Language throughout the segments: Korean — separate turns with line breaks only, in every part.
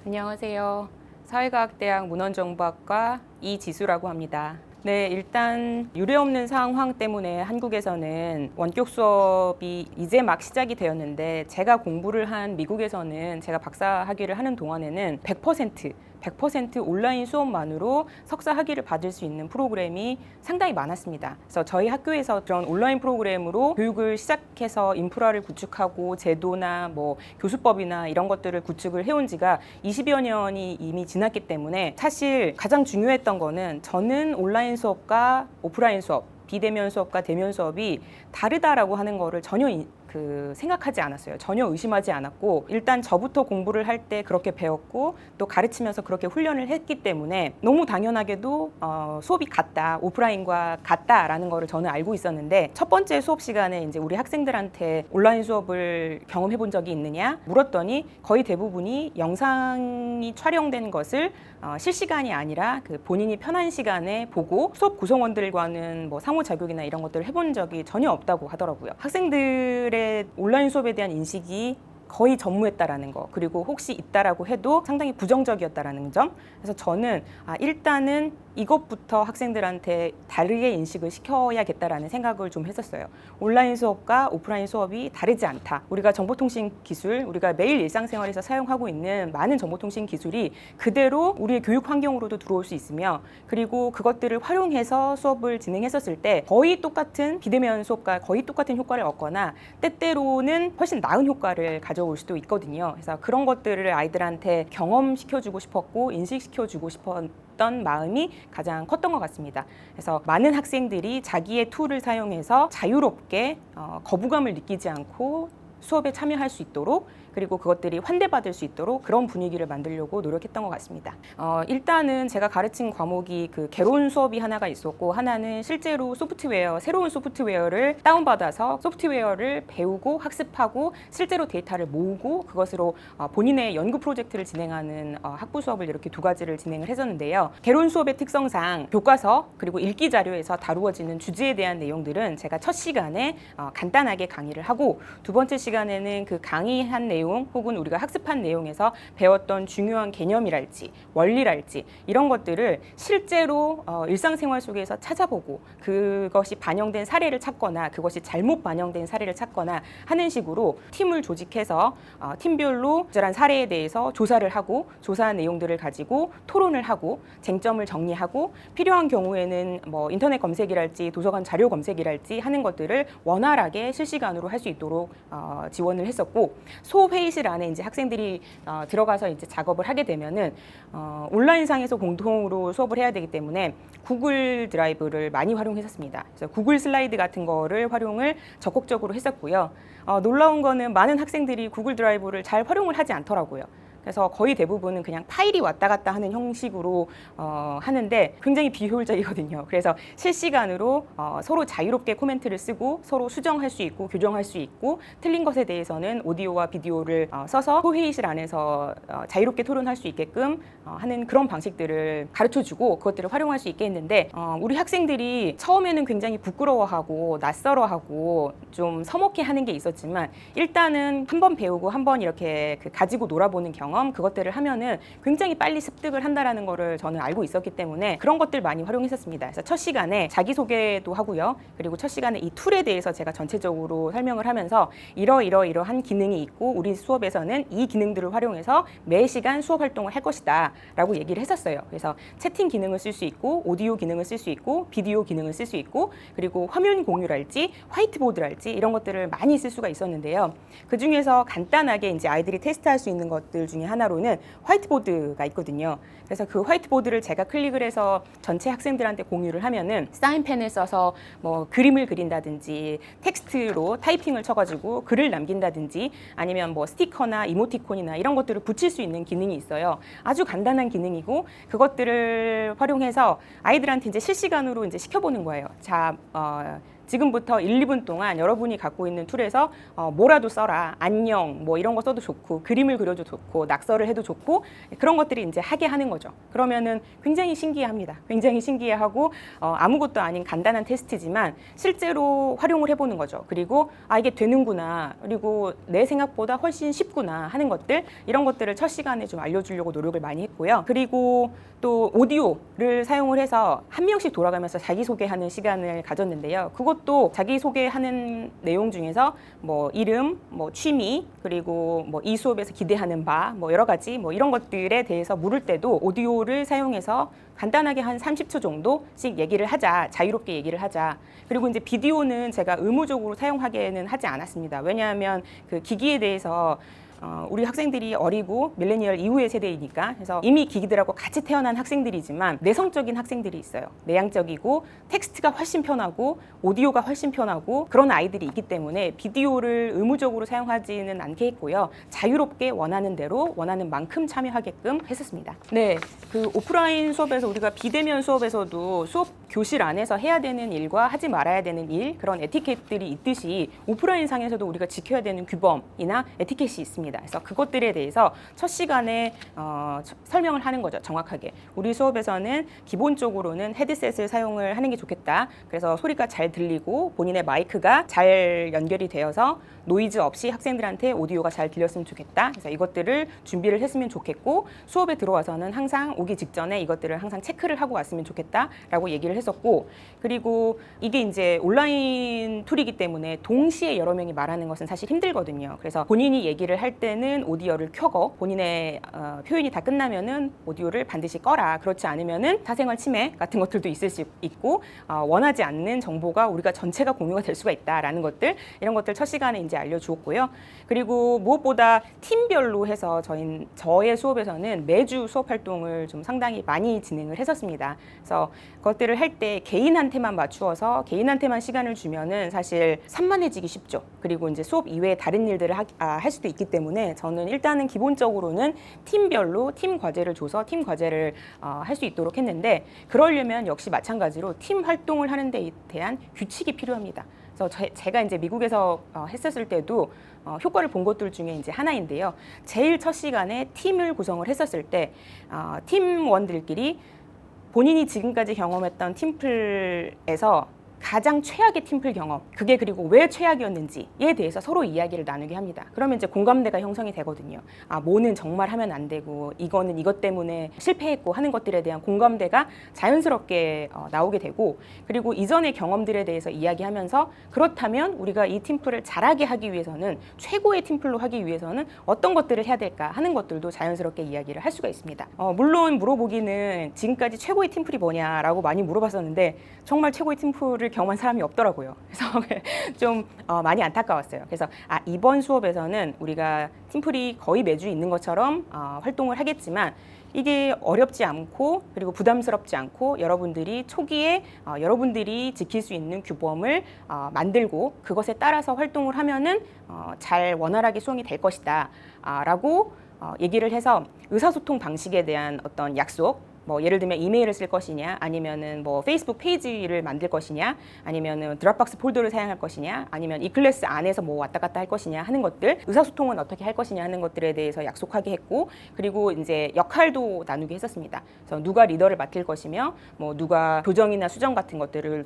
안녕하세요. 사회과학대학 문헌정보학과 이지수라고 합니다. 네, 일단 유례없는 상황 때문에 한국에서는 원격 수업이 이제 막 시작이 되었는데 제가 공부를 한 미국에서는 제가 박사 학위를 하는 동안에는 100% 온라인 수업만으로 석사 학위를 받을 수 있는 프로그램이 상당히 많았습니다. 그래서 저희 학교에서 그런 온라인 프로그램으로 교육을 시작해서 인프라를 구축하고 제도나 뭐 교수법이나 이런 것들을 구축을 해온 지가 20여 년이 이미 지났기 때문에 사실 가장 중요했던 거는 저는 온라인 수업과 오프라인 수업, 비대면 수업과 대면 수업이 다르다라고 하는 거를 전혀 생각하지 않았어요. 전혀 의심하지 않았고 일단 저부터 공부를 할 때 그렇게 배웠고 또 가르치면서 그렇게 훈련을 했기 때문에 너무 당연하게도 수업이 같다, 오프라인과 같다라는 거를 저는 알고 있었는데 첫 번째 수업 시간에 이제 우리 학생들한테 온라인 수업을 경험해 본 적이 있느냐 물었더니 거의 대부분이 영상이 촬영된 것을 실시간이 아니라 그 본인이 편한 시간에 보고 수업 구성원들과는 뭐 상호작용이나 이런 것들을 해본 적이 전혀 없다고 하더라고요. 학생들의 온라인 수업에 대한 인식이 거의 전무했다라는 거, 그리고 혹시 있다라고 해도 상당히 부정적이었다라는 점. 그래서 저는 일단은 이것부터 학생들한테 다르게 인식을 시켜야겠다라는 생각을 좀 했었어요. 온라인 수업과 오프라인 수업이 다르지 않다. 우리가 정보통신 기술, 우리가 매일 일상생활에서 사용하고 있는 많은 정보통신 기술이 그대로 우리의 교육 환경으로도 들어올 수 있으며, 그리고 그것들을 활용해서 수업을 진행했었을 때 거의 똑같은 비대면 수업과 거의 똑같은 효과를 얻거나 때때로는 훨씬 나은 효과를 가져올 수도 있거든요. 그래서 그런 것들을 아이들한테 경험시켜주고 싶었고 인식시켜주고 싶었던 마음이 가장 컸던 것 같습니다. 그래서 많은 학생들이 자기의 툴을 사용해서 자유롭게 거부감을 느끼지 않고 수업에 참여할 수 있도록, 그리고 그것들이 환대받을 수 있도록 그런 분위기를 만들려고 노력했던 것 같습니다. 일단은 제가 가르친 과목이 그 개론 수업이 하나가 있었고, 하나는 실제로 소프트웨어, 새로운 소프트웨어를 다운받아서 소프트웨어를 배우고 학습하고 실제로 데이터를 모으고 그것으로 본인의 연구 프로젝트를 진행하는 학부 수업을 이렇게 두 가지를 진행을 했었는데요. 개론 수업의 특성상 교과서 그리고 읽기 자료에서 다루어지는 주제에 대한 내용들은 제가 첫 시간에 간단하게 강의를 하고, 두 번째 시간에는 그 강의한 내용 혹은 우리가 학습한 내용에서 배웠던 중요한 개념이랄지 원리랄지 이런 것들을 실제로 일상생활 속에서 찾아보고 그것이 반영된 사례를 찾거나 그것이 잘못 반영된 사례를 찾거나 하는 식으로 팀을 조직해서 팀별로 적절한 사례에 대해서 조사를 하고, 조사한 내용들을 가지고 토론을 하고 쟁점을 정리하고, 필요한 경우에는 뭐 인터넷 검색이랄지 도서관 자료 검색이랄지 하는 것들을 원활하게 실시간으로 할 수 있도록 지원을 했었고, 소회의실 안에 이제 학생들이 들어가서 이제 작업을 하게 되면은 온라인상에서 공동으로 수업을 해야 되기 때문에 구글 드라이브를 많이 활용했었습니다. 그래서 구글 슬라이드 같은 거를 활용을 적극적으로 했었고요. 놀라운 거는 많은 학생들이 구글 드라이브를 잘 활용을 하지 않더라고요. 그래서 거의 대부분은 그냥 파일이 왔다 갔다 하는 형식으로 하는데 굉장히 비효율적이거든요. 그래서 실시간으로 서로 자유롭게 코멘트를 쓰고 서로 수정할 수 있고 교정할 수 있고, 틀린 것에 대해서는 오디오와 비디오를 써서 소회의실 안에서 자유롭게 토론할 수 있게끔 하는 그런 방식들을 가르쳐주고 그것들을 활용할 수 있게 했는데, 우리 학생들이 처음에는 굉장히 부끄러워하고 낯설어하고 좀 서먹해하는 게 있었지만, 일단은 한번 배우고 한번 이렇게 가지고 놀아보는 경험, 그것들을 하면은 굉장히 빨리 습득을 한다라는 거를 저는 알고 있었기 때문에 그런 것들 많이 활용했었습니다. 그래서 첫 시간에 자기소개도 하고요. 그리고 첫 시간에 이 툴에 대해서 제가 전체적으로 설명을 하면서 이러한 기능이 있고 우리 수업에서는 이 기능들을 활용해서 매 시간 수업 활동을 할 것이다 라고 얘기를 했었어요. 그래서 채팅 기능을 쓸 수 있고 오디오 기능을 쓸 수 있고 비디오 기능을 쓸 수 있고, 그리고 화면 공유랄지 화이트보드랄지 이런 것들을 많이 쓸 수가 있었는데요. 그 중에서 간단하게 이제 아이들이 테스트할 수 있는 것들 중에 하나로는 화이트보드가 있거든요. 그래서 그 화이트보드를 제가 클릭을 해서 전체 학생들한테 공유를 하면은 사인펜을 써서 뭐 그림을 그린다든지 텍스트로 타이핑을 쳐가지고 글을 남긴다든지 아니면 뭐 스티커나 이모티콘이나 이런 것들을 붙일 수 있는 기능이 있어요. 아주 간단한 기능이고 그것들을 활용해서 아이들한테 이제 실시간으로 이제 시켜보는 거예요. 자, 지금부터 1, 2분 동안 여러분이 갖고 있는 툴에서 뭐라도 써라. 안녕 뭐 이런 거 써도 좋고 그림을 그려도 좋고 낙서를 해도 좋고 그런 것들이 이제 하게 하는 거죠. 그러면은 굉장히 신기해합니다. 굉장히 신기해하고 아무것도 아닌 간단한 테스트지만 실제로 활용을 해보는 거죠. 그리고 이게 되는구나. 그리고 내 생각보다 훨씬 쉽구나 하는 것들 이런 것들을 첫 시간에 좀 알려주려고 노력을 많이 했고요. 그리고 또 오디오를 사용을 해서 한 명씩 돌아가면서 자기소개하는 시간을 가졌는데요. 그것도 자기소개하는 내용 중에서 뭐 이름, 뭐 취미, 그리고 뭐 이 수업에서 기대하는 바, 뭐 여러 가지 뭐 이런 것들에 대해서 물을 때도 오디오를 사용해서 간단하게 한 30초 정도씩 얘기를 하자, 자유롭게 얘기를 하자. 그리고 이제 비디오는 제가 의무적으로 사용하게는 하지 않았습니다. 왜냐하면 그 기기에 대해서 우리 학생들이 어리고 밀레니얼 이후의 세대이니까 그래서 이미 기기들하고 같이 태어난 학생들이지만 내성적인 학생들이 있어요. 내향적이고 텍스트가 훨씬 편하고 오디오가 훨씬 편하고 그런 아이들이 있기 때문에 비디오를 의무적으로 사용하지는 않게 했고요. 자유롭게 원하는 대로 원하는 만큼 참여하게끔 했었습니다. 네, 그 오프라인 수업에서 우리가 비대면 수업에서도 수업 교실 안에서 해야 되는 일과 하지 말아야 되는 일 그런 에티켓들이 있듯이 오프라인 상에서도 우리가 지켜야 되는 규범이나 에티켓이 있습니다. 그래서 그것들에 대해서 첫 시간에 설명을 하는 거죠. 정확하게. 우리 수업에서는 기본적으로는 헤드셋을 사용을 하는 게 좋겠다. 그래서 소리가 잘 들리고 본인의 마이크가 잘 연결이 되어서 노이즈 없이 학생들한테 오디오가 잘 들렸으면 좋겠다. 그래서 이것들을 준비를 했으면 좋겠고 수업에 들어와서는 항상 오기 직전에 이것들을 항상 체크를 하고 왔으면 좋겠다라고 얘기를 했었고 그리고 이게 이제 온라인 툴이기 때문에 동시에 여러 명이 말하는 것은 사실 힘들거든요. 그래서 본인이 얘기를 할 때는 오디오를 켜고 본인의 표현이 다 끝나면은 오디오를 반드시 꺼라. 그렇지 않으면은 사생활 침해 같은 것들도 있을 수 있고 원하지 않는 정보가 우리가 전체가 공유가 될 수가 있다라는 것들 이런 것들 첫 시간에 이제 알려주었고요. 그리고 무엇보다 팀별로 해서 저의 수업에서는 매주 수업 활동을 좀 상당히 많이 진행을 했었습니다. 그래서 그것들을 할 때 개인한테만 맞추어서 개인한테만 시간을 주면은 사실 산만해지기 쉽죠. 그리고 이제 수업 이외에 다른 일들을 할 수도 있기 때문에 저는 일단은 기본적으로는 팀별로 팀 과제를 줘서 팀 과제를 할 수 있도록 했는데 그러려면 역시 마찬가지로 팀 활동을 하는 데에 대한 규칙이 필요합니다. 그래서 제가 이제 미국에서 했었을 때도 효과를 본 것들 중에 이제 하나인데요. 제일 첫 시간에 팀을 구성을 했었을 때 팀원들끼리 본인이 지금까지 경험했던 팀플에서 가장 최악의 팀플 경험, 그게 그리고 왜 최악이었는지에 대해서 서로 이야기를 나누게 합니다. 그러면 이제 공감대가 형성이 되거든요. 뭐는 정말 하면 안 되고 이거는 이것 때문에 실패했고 하는 것들에 대한 공감대가 자연스럽게 나오게 되고 그리고 이전의 경험들에 대해서 이야기하면서 그렇다면 우리가 이 팀플을 잘하게 하기 위해서는 최고의 팀플로 하기 위해서는 어떤 것들을 해야 될까 하는 것들도 자연스럽게 이야기를 할 수가 있습니다. 물론 물어보기는 지금까지 최고의 팀플이 뭐냐라고 많이 물어봤었는데 정말 최고의 팀플을 경험한 사람이 없더라고요. 그래서 좀 많이 안타까웠어요. 그래서 이번 수업에서는 우리가 팀플이 거의 매주 있는 것처럼 활동을 하겠지만 이게 어렵지 않고 그리고 부담스럽지 않고 여러분들이 초기에 여러분들이 지킬 수 있는 규범을 만들고 그것에 따라서 활동을 하면은 잘 원활하게 수행이 될 것이다 라고 얘기를 해서 의사소통 방식에 대한 어떤 약속 뭐 예를 들면 이메일을 쓸 것이냐 아니면은 뭐 페이스북 페이지를 만들 것이냐 아니면은 드롭박스 폴더를 사용할 것이냐 아니면 이 클래스 안에서 뭐 왔다 갔다 할 것이냐 하는 것들 의사소통은 어떻게 할 것이냐 하는 것들에 대해서 약속하게 했고 그리고 이제 역할도 나누게 했었습니다. 그래서 누가 리더를 맡을 것이며 뭐 누가 교정이나 수정 같은 것들을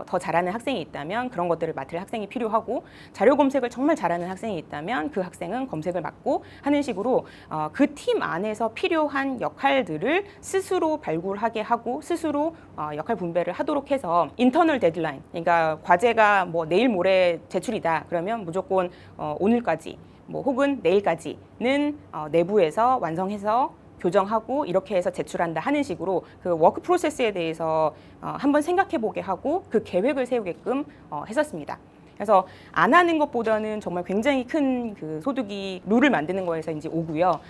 더 잘하는 학생이 있다면 그런 것들을 맡을 학생이 필요하고 자료 검색을 정말 잘하는 학생이 있다면 그 학생은 검색을 맡고 하는 식으로 그 팀 안에서 필요한 역할들을 스스로 발굴하게 하고 스스로 역할 분배를 하도록 해서 인터널 데드라인 그러니까 과제가 뭐 내일 모레 제출이다 그러면 무조건 오늘까지 뭐 혹은 내일까지는 내부에서 완성해서 교정하고 이렇게 해서 제출한다 하는 식으로 그 워크 프로세스에 대해서 한번 생각해 보게 하고 그 계획을 세우게끔 했었습니다. 그래서 안 하는 것보다는 정말 굉장히 큰 그 소득이 룰을 만드는 거에서 이제 오고요.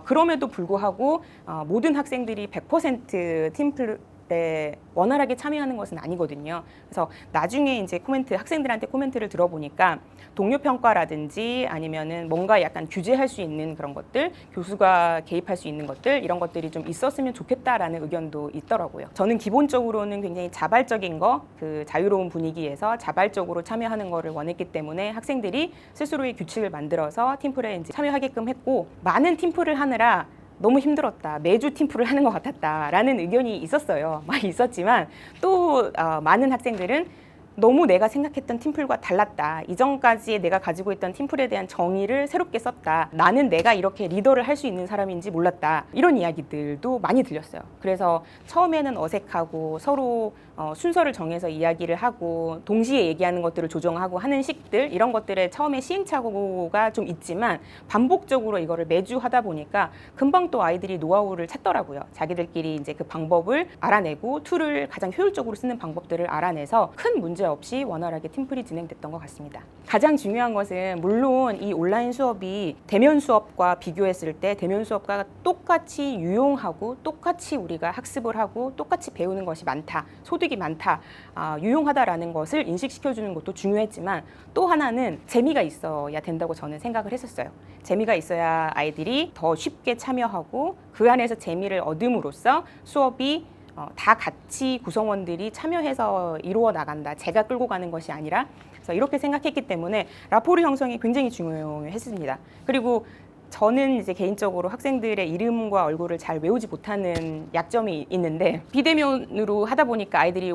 그럼에도 불구하고 모든 학생들이 100% 때 원활하게 참여하는 것은 아니거든요. 그래서 나중에 이제 학생들한테 코멘트를 들어보니까 동료 평가라든지 아니면은 뭔가 약간 규제할 수 있는 그런 것들, 교수가 개입할 수 있는 것들, 이런 것들이 좀 있었으면 좋겠다라는 의견도 있더라고요. 저는 기본적으로는 굉장히 자발적인 그 자유로운 분위기에서 자발적으로 참여하는 거를 원했기 때문에 학생들이 스스로의 규칙을 만들어서 팀플에 이제 참여하게끔 했고, 많은 팀플을 하느라 너무 힘들었다. 매주 팀플을 하는 것 같았다라는 의견이 있었어요. 많이 있었지만 또 많은 학생들은 너무 내가 생각했던 팀플과 달랐다. 이전까지 내가 가지고 있던 팀플에 대한 정의를 새롭게 썼다. 나는 내가 이렇게 리더를 할 수 있는 사람인지 몰랐다. 이런 이야기들도 많이 들렸어요. 그래서 처음에는 어색하고 서로 순서를 정해서 이야기를 하고 동시에 얘기하는 것들을 조정하고 하는 식들, 이런 것들에 처음에 시행착오가 좀 있지만 반복적으로 이거를 매주 하다 보니까 금방 또 아이들이 노하우를 찾더라고요. 자기들끼리 이제 그 방법을 알아내고 툴을 가장 효율적으로 쓰는 방법들을 알아내서 큰 문제 없이 원활하게 팀플이 진행됐던 것 같습니다. 가장 중요한 것은 물론 이 온라인 수업이 대면 수업과 비교했을 때 대면 수업과 똑같이 유용하고 똑같이 우리가 학습을 하고 똑같이 배우는 것이 많다, 소득이 많다, 유용하다라는 것을 인식시켜주는 것도 중요했지만 또 하나는 재미가 있어야 된다고 저는 생각을 했었어요. 재미가 있어야 아이들이 더 쉽게 참여하고 그 안에서 재미를 얻음으로써 수업이 다 같이 구성원들이 참여해서 이루어 나간다. 제가 끌고 가는 것이 아니라. 그래서 이렇게 생각했기 때문에 라포르 형성이 굉장히 중요했습니다. 그리고 저는 이제 개인적으로 학생들의 이름과 얼굴을 잘 외우지 못하는 약점이 있는데, 비대면으로 하다 보니까 아이들이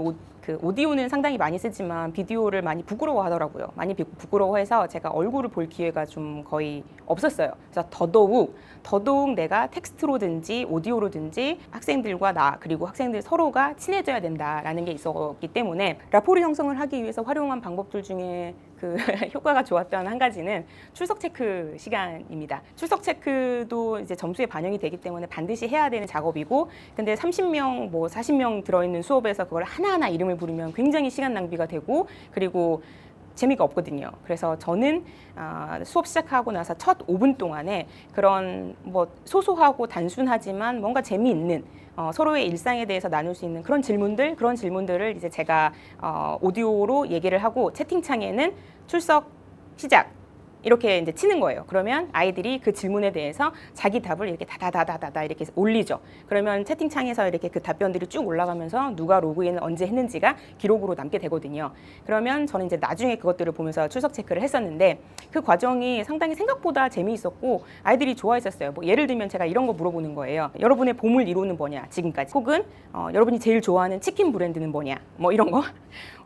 오디오는 상당히 많이 쓰지만 비디오를 많이 부끄러워하더라고요. 많이 부끄러워해서 제가 얼굴을 볼 기회가 좀 거의 없었어요. 그래서 더더욱 내가 텍스트로든지 오디오로든지 학생들과 나 그리고 학생들 서로가 친해져야 된다라는 게 있었기 때문에 라포르 형성을 하기 위해서 활용한 방법들 중에 그 효과가 좋았던 한 가지는 출석 체크 시간입니다. 출석 체크도 이제 점수에 반영이 되기 때문에 반드시 해야 되는 작업이고, 근데 30명, 40명 들어있는 수업에서 그걸 하나하나 이름을 부르면 굉장히 시간 낭비가 되고, 그리고 재미가 없거든요. 그래서 저는 수업 시작하고 나서 첫 5분 동안에 그런 소소하고 단순하지만 뭔가 재미있는 서로의 일상에 대해서 나눌 수 있는 그런 질문들을 이제 제가 오디오로 얘기를 하고, 채팅창에는 출석 시작 이렇게 이제 치는 거예요. 그러면 아이들이 그 질문에 대해서 자기 답을 이렇게 다다다다다 이렇게 올리죠. 그러면 채팅창에서 이렇게 그 답변들이 쭉 올라가면서 누가 로그인을 언제 했는지가 기록으로 남게 되거든요. 그러면 저는 이제 나중에 그것들을 보면서 출석 체크를 했었는데, 그 과정이 상당히 생각보다 재미있었고 아이들이 좋아했었어요. 예를 들면 제가 이런 거 물어보는 거예요. 여러분의 보물 1호는 뭐냐 지금까지, 혹은 여러분이 제일 좋아하는 치킨 브랜드는 뭐냐, 이런 거.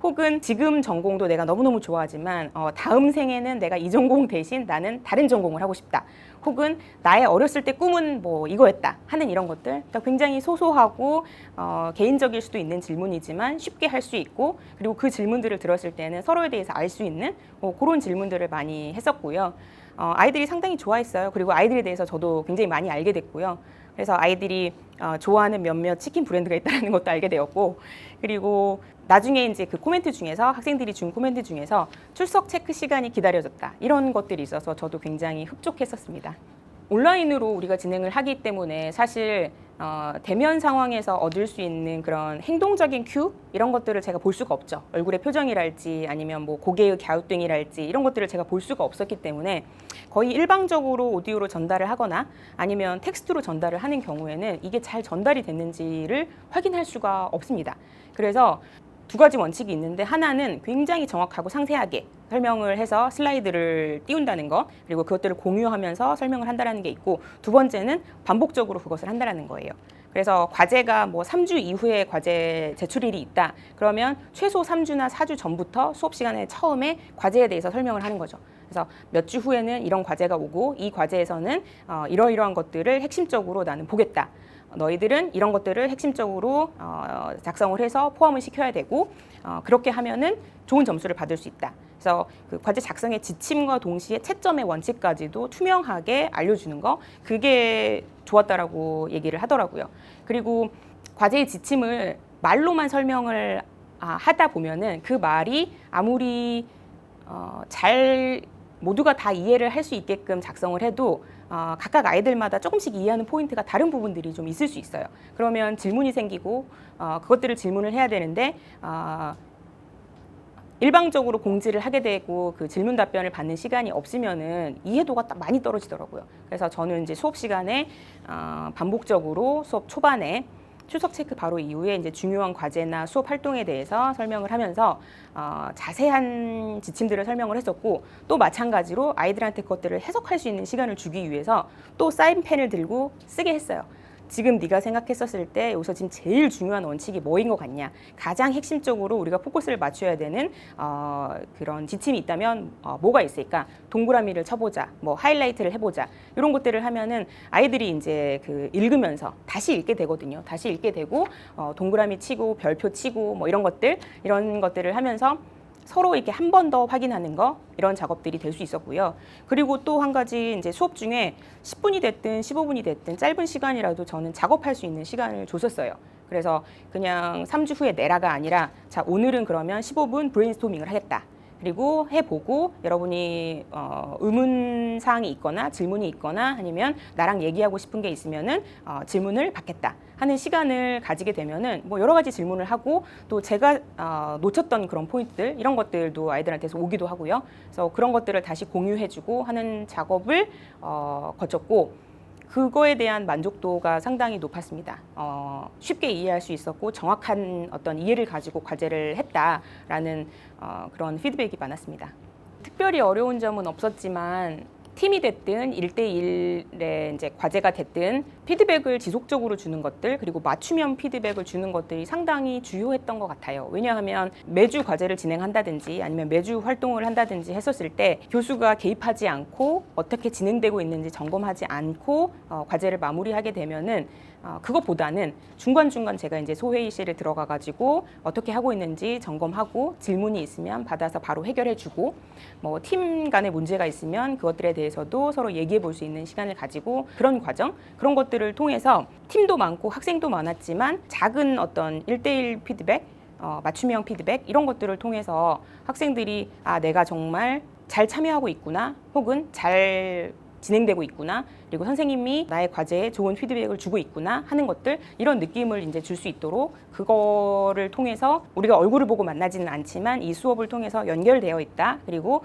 혹은 지금 전공도 내가 너무너무 좋아하지만 다음 생에는 내가 이 전공 대신 나는 다른 전공을 하고 싶다. 혹은 나의 어렸을 때 꿈은 이거였다 하는 이런 것들. 그러니까 굉장히 소소하고 개인적일 수도 있는 질문이지만 쉽게 할 수 있고, 그리고 그 질문들을 들었을 때는 서로에 대해서 알 수 있는 그런 질문들을 많이 했었고요. 아이들이 상당히 좋아했어요. 그리고 아이들에 대해서 저도 굉장히 많이 알게 됐고요. 그래서 아이들이 좋아하는 몇몇 치킨 브랜드가 있다는 것도 알게 되었고, 그리고 나중에 이제 그 코멘트 중에서 학생들이 준 코멘트 중에서 출석 체크 시간이 기다려졌다 이런 것들이 있어서 저도 굉장히 흡족했었습니다. 온라인으로 우리가 진행을 하기 때문에 사실 대면 상황에서 얻을 수 있는 그런 행동적인 큐 이런 것들을 제가 볼 수가 없죠. 얼굴의 표정이랄지 아니면 고개의 갸우뚱이랄지 이런 것들을 제가 볼 수가 없었기 때문에 거의 일방적으로 오디오로 전달을 하거나 아니면 텍스트로 전달을 하는 경우에는 이게 잘 전달이 됐는지를 확인할 수가 없습니다. 그래서 두 가지 원칙이 있는데, 하나는 굉장히 정확하고 상세하게 설명을 해서 슬라이드를 띄운다는 거, 그리고 그것들을 공유하면서 설명을 한다는 게 있고, 두 번째는 반복적으로 그것을 한다는 거예요. 그래서 과제가 3주 이후에 과제 제출일이 있다. 그러면 최소 3주나 4주 전부터 수업 시간에 처음에 과제에 대해서 설명을 하는 거죠. 그래서 몇 주 후에는 이런 과제가 오고 이 과제에서는 이러이러한 것들을 핵심적으로 나는 보겠다. 너희들은 이런 것들을 핵심적으로 작성을 해서 포함을 시켜야 되고 그렇게 하면은 좋은 점수를 받을 수 있다. 그래서 그 과제 작성의 지침과 동시에 채점의 원칙까지도 투명하게 알려주는 거, 그게 좋았다라고 얘기를 하더라고요. 그리고 과제의 지침을 말로만 설명을 하다 보면은 그 말이 아무리 잘 모두가 다 이해를 할 수 있게끔 작성을 해도 각각 아이들마다 조금씩 이해하는 포인트가 다른 부분들이 좀 있을 수 있어요. 그러면 질문이 생기고 그것들을 질문을 해야 되는데 일방적으로 공지를 하게 되고 그 질문 답변을 받는 시간이 없으면은 이해도가 많이 떨어지더라고요. 그래서 저는 이제 수업 시간에 반복적으로 수업 초반에 출석 체크 바로 이후에 이제 중요한 과제나 수업 활동에 대해서 설명을 하면서 자세한 지침들을 설명을 했었고, 또 마찬가지로 아이들한테 그것들을 해석할 수 있는 시간을 주기 위해서 또 사인펜을 들고 쓰게 했어요. 지금 네가 생각했었을 때 여기서 지금 제일 중요한 원칙이 뭐인 것 같냐, 가장 핵심적으로 우리가 포커스를 맞춰야 되는 그런 지침이 있다면 뭐가 있을까, 동그라미를 쳐보자, 뭐 하이라이트를 해보자, 이런 것들을 하면은 아이들이 이제 그 읽으면서 다시 읽게 되거든요. 다시 읽게 되고 동그라미 치고 별표 치고 뭐 이런 것들을 하면서 서로 이렇게 한 번 더 확인하는 거, 이런 작업들이 될 수 있었고요. 그리고 또 한 가지 이제 수업 중에 10분이 됐든 15분이 됐든 짧은 시간이라도 저는 작업할 수 있는 시간을 줬었어요. 그래서 그냥 3주 후에 내라가 아니라, 자, 오늘은 그러면 15분 브레인스토밍을 하겠다. 그리고 해보고 여러분이 의문 사항이 있거나 질문이 있거나 아니면 나랑 얘기하고 싶은 게 있으면은 질문을 받겠다 하는 시간을 가지게 되면은 뭐 여러 가지 질문을 하고, 또 제가 놓쳤던 그런 포인트들, 이런 것들도 아이들한테서 오기도 하고요. 그래서 그런 것들을 다시 공유해주고 하는 작업을 거쳤고, 그거에 대한 만족도가 상당히 높았습니다. 쉽게 이해할 수 있었고 정확한 어떤 이해를 가지고 과제를 했다라는 그런 피드백이 많았습니다. 특별히 어려운 점은 없었지만 팀이 됐든 1대1의 이제 과제가 됐든 피드백을 지속적으로 주는 것들, 그리고 맞춤형 피드백을 주는 것들이 상당히 주요했던 것 같아요. 왜냐하면 매주 과제를 진행한다든지 아니면 매주 활동을 한다든지 했었을 때 교수가 개입하지 않고 어떻게 진행되고 있는지 점검하지 않고 과제를 마무리하게 되면은 그것보다는 중간중간 제가 이제 소회의실에 들어가 가지고 어떻게 하고 있는지 점검하고, 질문이 있으면 받아서 바로 해결해 주고, 뭐 팀 간의 문제가 있으면 그것들에 대해서도 서로 얘기해 볼 수 있는 시간을 가지고, 그런 과정, 그런 것들을 통해서 팀도 많고 학생도 많았지만 작은 어떤 1대1 피드백, 맞춤형 피드백, 이런 것들을 통해서 학생들이 내가 정말 잘 참여하고 있구나, 혹은 잘 진행되고 있구나, 그리고 선생님이 나의 과제에 좋은 피드백을 주고 있구나 하는 것들, 이런 느낌을 이제 줄 수 있도록, 그거를 통해서 우리가 얼굴을 보고 만나지는 않지만 이 수업을 통해서 연결되어 있다, 그리고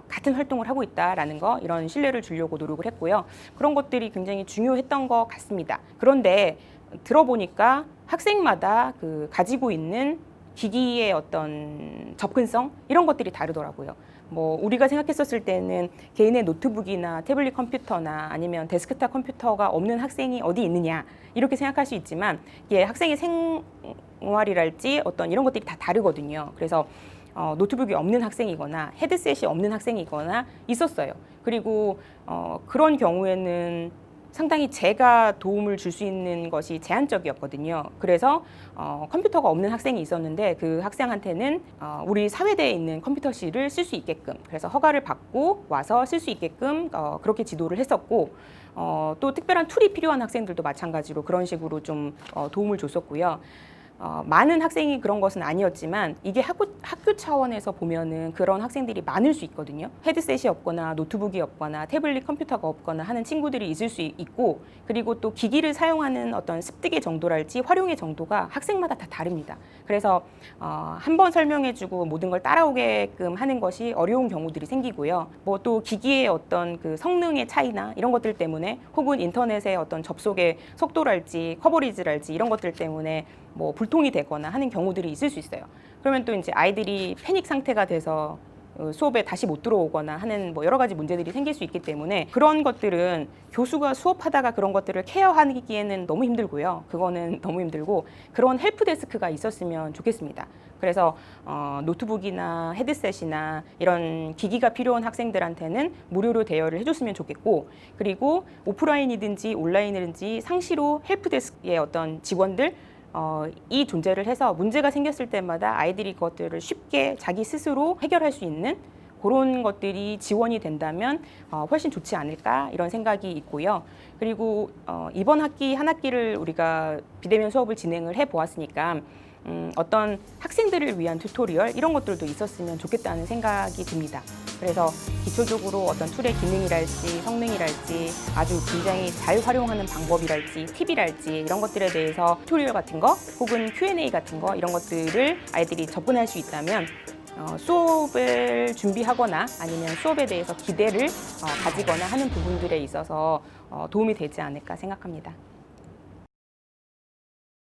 같은 활동을 하고 있다라는 거, 이런 신뢰를 주려고 노력을 했고요. 그런 것들이 굉장히 중요했던 것 같습니다. 그런데 들어보니까 학생마다 그 가지고 있는 기기의 어떤 접근성, 이런 것들이 다르더라고요. 뭐 우리가 생각했었을 때는 개인의 노트북이나 태블릿 컴퓨터나 아니면 데스크탑 컴퓨터가 없는 학생이 어디 있느냐, 이렇게 생각할 수 있지만 이게 학생의 생활이랄지 어떤 이런 것들이 다 다르거든요. 그래서 노트북이 없는 학생이거나 헤드셋이 없는 학생이거나 있었어요. 그리고 그런 경우에는 상당히 제가 도움을 줄 수 있는 것이 제한적이었거든요. 그래서 컴퓨터가 없는 학생이 있었는데 그 학생한테는 우리 사회대에 있는 컴퓨터실을 쓸 수 있게끔, 그래서 허가를 받고 와서 쓸 수 있게끔 그렇게 지도를 했었고, 또 특별한 툴이 필요한 학생들도 마찬가지로 그런 식으로 좀 도움을 줬었고요. 많은 학생이 그런 것은 아니었지만 이게 학교 차원에서 보면은 그런 학생들이 많을 수 있거든요. 헤드셋이 없거나 노트북이 없거나 태블릿 컴퓨터가 없거나 하는 친구들이 있을 수 있고, 그리고 또 기기를 사용하는 어떤 습득의 정도랄지 활용의 정도가 학생마다 다 다릅니다. 그래서 한 번 설명해주고 모든 걸 따라오게끔 하는 것이 어려운 경우들이 생기고요. 뭐 또 기기의 어떤 그 성능의 차이나 이런 것들 때문에, 혹은 인터넷의 어떤 접속의 속도랄지 커버리지랄지 이런 것들 때문에 뭐 불통이 되거나 하는 경우들이 있을 수 있어요. 그러면 또 이제 아이들이 패닉 상태가 돼서 수업에 다시 못 들어오거나 하는 뭐 여러 가지 문제들이 생길 수 있기 때문에, 그런 것들은 교수가 수업하다가 그런 것들을 케어하기에는 너무 힘들고요. 그거는 너무 힘들고, 그런 헬프 데스크가 있었으면 좋겠습니다. 그래서 노트북이나 헤드셋이나 이런 기기가 필요한 학생들한테는 무료로 대여를 해줬으면 좋겠고, 그리고 오프라인이든지 온라인이든지 상시로 헬프 데스크의 어떤 직원들, 이 존재를 해서 문제가 생겼을 때마다 아이들이 그것들을 쉽게 자기 스스로 해결할 수 있는 그런 것들이 지원이 된다면 훨씬 좋지 않을까, 이런 생각이 있고요. 그리고 이번 학기 한 학기를 우리가 비대면 수업을 진행을 해보았으니까 어떤 학생들을 위한 튜토리얼, 이런 것들도 있었으면 좋겠다는 생각이 듭니다. 그래서 기초적으로 어떤 툴의 기능이랄지 성능이랄지 아주 굉장히 잘 활용하는 방법이랄지 팁이랄지 이런 것들에 대해서 튜토리얼 같은 거 혹은 Q&A 같은 거 이런 것들을 아이들이 접근할 수 있다면 수업을 준비하거나 아니면 수업에 대해서 기대를 가지거나 하는 부분들에 있어서 도움이 되지 않을까 생각합니다.